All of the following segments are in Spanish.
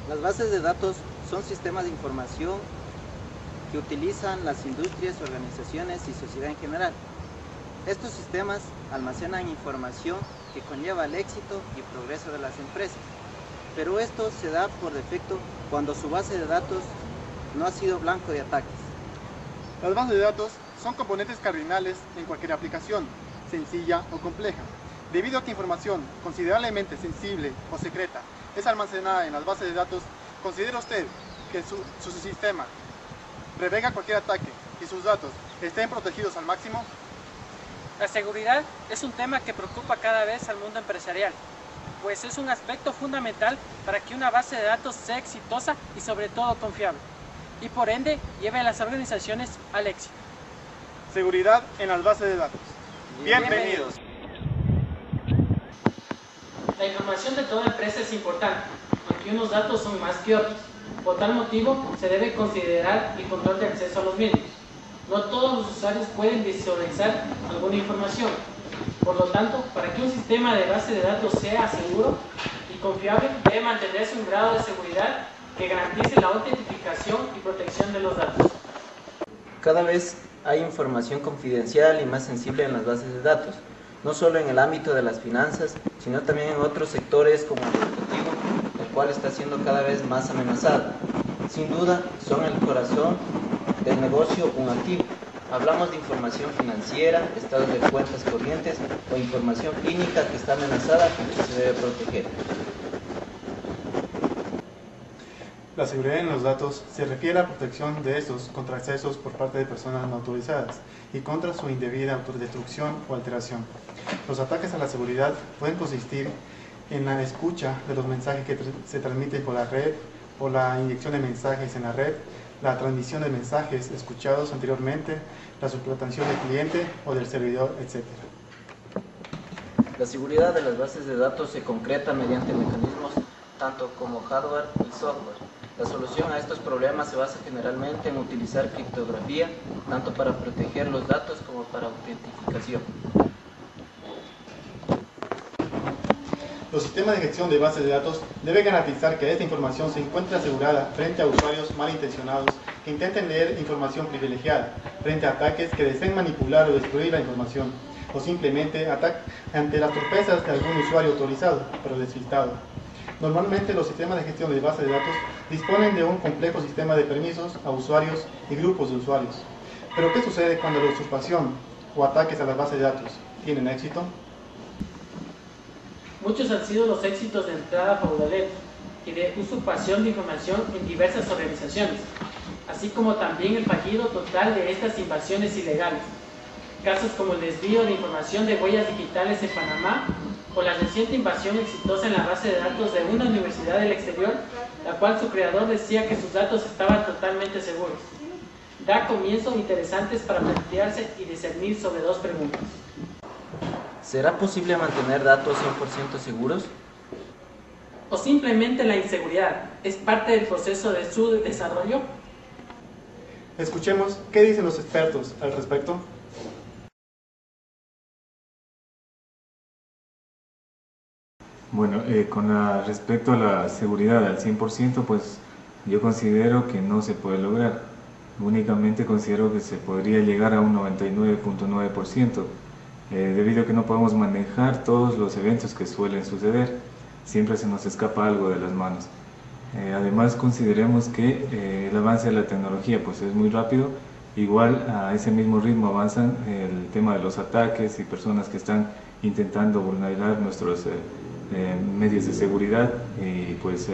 Las bases de datos son sistemas de información que utilizan las industrias, organizaciones y sociedad en general. Estos sistemas almacenan información que conlleva el éxito y progreso de las empresas, pero esto se da por defecto cuando su base de datos no ha sido blanco de ataques. Las bases de datos son componentes cardinales en cualquier aplicación, sencilla o compleja. Debido a que información considerablemente sensible o secreta es almacenada en las bases de datos, ¿considera usted que su sistema prevenga cualquier ataque y sus datos estén protegidos al máximo? La seguridad es un tema que preocupa cada vez al mundo empresarial, pues es un aspecto fundamental para que una base de datos sea exitosa y sobre todo confiable, y por ende lleve a las organizaciones al éxito. Seguridad en las bases de datos. Bienvenidos. La información de toda empresa es importante, aunque unos datos son más que otros. Por tal motivo, se debe considerar el control de acceso a los mismos. No todos los usuarios pueden visualizar alguna información. Por lo tanto, para que un sistema de base de datos sea seguro y confiable, debe mantenerse un grado de seguridad que garantice la autentificación y protección de los datos. Cada vez hay información confidencial y más sensible en las bases de datos, no solo en el ámbito de las finanzas, sino también en otros sectores como el educativo, el cual está siendo cada vez más amenazado. Sin duda, son el corazón del negocio un activo. Hablamos de información financiera, estados de cuentas corrientes o información clínica que está amenazada y que se debe proteger. La seguridad en los datos se refiere a la protección de estos contra accesos por parte de personas no autorizadas y contra su indebida autodestrucción o alteración. Los ataques a la seguridad pueden consistir en la escucha de los mensajes que se transmiten por la red o la inyección de mensajes en la red, la transmisión de mensajes escuchados anteriormente, la suplantación del cliente o del servidor, etc. La seguridad de las bases de datos se concreta mediante mecanismos tanto como hardware y software. La solución a estos problemas se basa generalmente en utilizar criptografía, tanto para proteger los datos como para autentificación. Los sistemas de gestión de bases de datos deben garantizar que esta información se encuentre asegurada frente a usuarios malintencionados que intenten leer información privilegiada, frente a ataques que deseen manipular o destruir la información, o simplemente ante las torpezas de algún usuario autorizado, pero despistado. Normalmente los sistemas de gestión de bases de datos disponen de un complejo sistema de permisos a usuarios y grupos de usuarios. Pero ¿qué sucede cuando la usurpación o ataques a las bases de datos tienen éxito? Muchos han sido los éxitos de entrada fraudulenta y de usurpación de información en diversas organizaciones, así como también el fallido total de estas invasiones ilegales. Casos como el desvío de información de huellas digitales en Panamá o la reciente invasión exitosa en la base de datos de una universidad del exterior, la cual su creador decía que sus datos estaban totalmente seguros. Da comienzos interesantes para plantearse y discernir sobre dos preguntas. ¿Será posible mantener datos 100% seguros? ¿O simplemente la inseguridad es parte del proceso de su desarrollo? Escuchemos qué dicen los expertos al respecto. Bueno, respecto a la seguridad al 100%, pues yo considero que no se puede lograr. Únicamente considero que se podría llegar a un 99.9%, debido a que no podemos manejar todos los eventos que suelen suceder. Siempre se nos escapa algo de las manos. Además, consideremos que el avance de la tecnología pues es muy rápido. Igual a ese mismo ritmo avanzan el tema de los ataques y personas que están intentando vulnerar nuestros medios de seguridad, y pues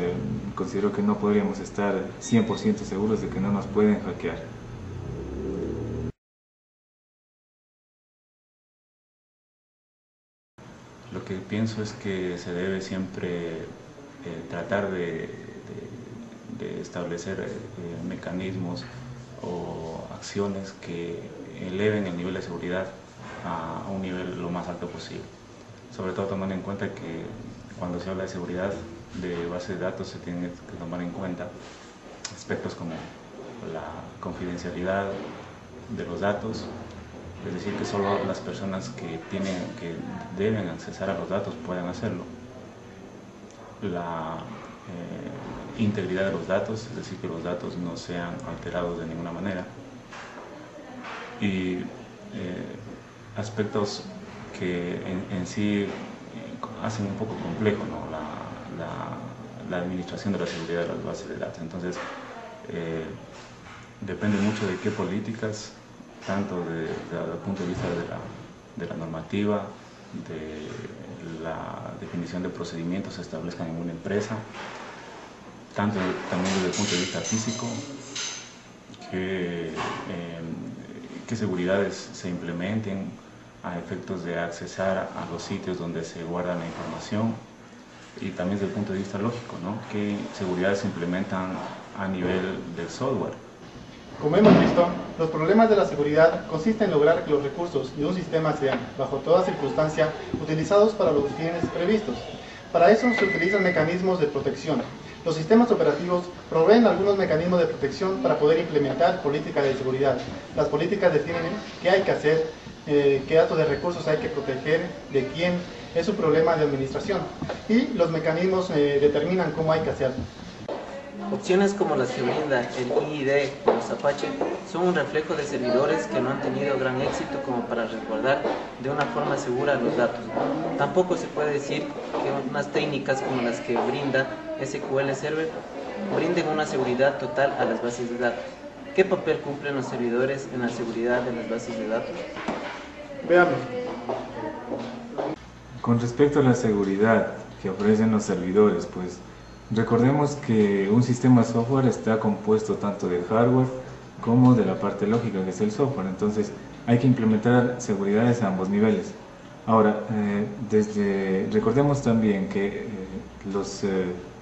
considero que no podríamos estar 100% seguros de que no nos pueden hackear. Lo que pienso es que se debe siempre tratar de establecer mecanismos o acciones que eleven el nivel de seguridad a un nivel lo más alto posible. Sobre todo tomando en cuenta que cuando se habla de seguridad de base de datos se tiene que tomar en cuenta aspectos como la confidencialidad de los datos, es decir, que solo las personas que deben accesar a los datos puedan hacerlo. La integridad de los datos, es decir, que los datos no sean alterados de ninguna manera, y aspectos que en sí hacen un poco complejo, ¿no?, la administración de la seguridad de las bases de datos. Entonces, depende mucho de qué políticas, tanto desde el punto de vista de la normativa, de la definición de procedimientos se establezcan en una empresa, tanto también desde el punto de vista físico, qué seguridades se implementen a efectos de accesar a los sitios donde se guarda la información, y también desde el punto de vista lógico, ¿no?, qué seguridades se implementan a nivel del software. Como hemos visto, los problemas de la seguridad consisten en lograr que los recursos de un sistema sean, bajo toda circunstancia, utilizados para los fines previstos. Para eso se utilizan mecanismos de protección. Los sistemas operativos proveen algunos mecanismos de protección para poder implementar políticas de seguridad. Las políticas definen qué hay que hacer, qué datos de recursos hay que proteger, de quién, es un problema de administración. Y los mecanismos determinan cómo hay que hacerlo. Opciones como las que brinda el IID o los Apache son un reflejo de servidores que no han tenido gran éxito como para resguardar de una forma segura los datos. Tampoco se puede decir que unas técnicas como las que brinda SQL Server brinden una seguridad total a las bases de datos. ¿Qué papel cumplen los servidores en la seguridad de las bases de datos? Veamos. Con respecto a la seguridad que ofrecen los servidores, pues recordemos que un sistema software está compuesto tanto de hardware como de la parte lógica, que es el software. Entonces hay que implementar seguridades a ambos niveles. Ahora, recordemos también que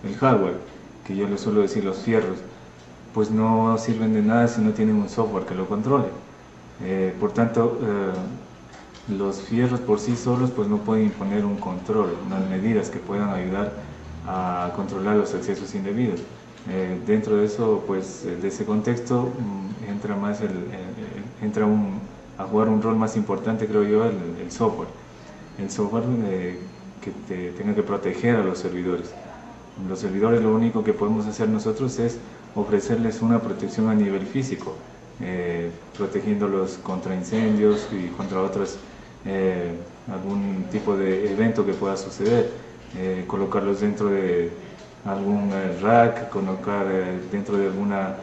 el hardware, que yo le suelo decir los fierros, pues no sirven de nada si no tienen un software que lo controle. Por tanto, los fierros por sí solos pues no pueden imponer un control, unas medidas que puedan ayudar a controlar los accesos indebidos. Dentro de eso, pues de ese contexto entra a jugar un rol más importante, creo yo, el software. El software que tenga que proteger a los servidores. Los servidores, lo único que podemos hacer nosotros es ofrecerles una protección a nivel físico, protegiéndolos contra incendios y contra otros, algún tipo de evento que pueda suceder. Colocarlos dentro de algún rack, colocar dentro de alguna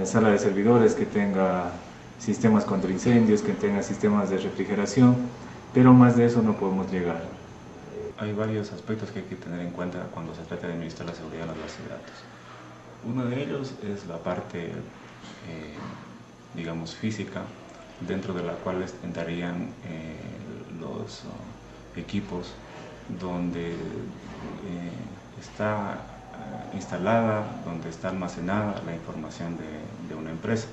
sala de servidores que tenga sistemas contra incendios, que tenga sistemas de refrigeración, pero más de eso no podemos llegar. Hay varios aspectos que hay que tener en cuenta cuando se trata de administrar la seguridad de las bases de datos. Uno de ellos es la parte, digamos, física, dentro de la cual entrarían los equipos donde está instalada, donde está almacenada la información de una empresa.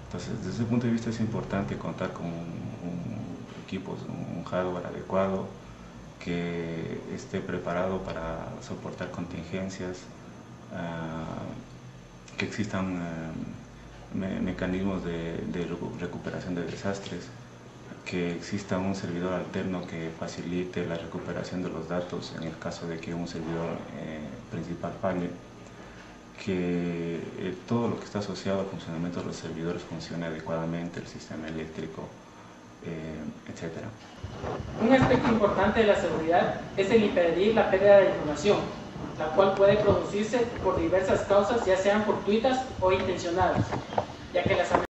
Entonces, desde ese punto de vista es importante contar con un hardware adecuado que esté preparado para soportar contingencias, que existan mecanismos de recuperación de desastres, que exista un servidor alterno que facilite la recuperación de los datos en el caso de que un servidor principal falle, que todo lo que está asociado al funcionamiento de los servidores funcione adecuadamente, el sistema eléctrico, etc. Un aspecto importante de la seguridad es el impedir la pérdida de información, la cual puede producirse por diversas causas, ya sean fortuitas o intencionadas, ya que las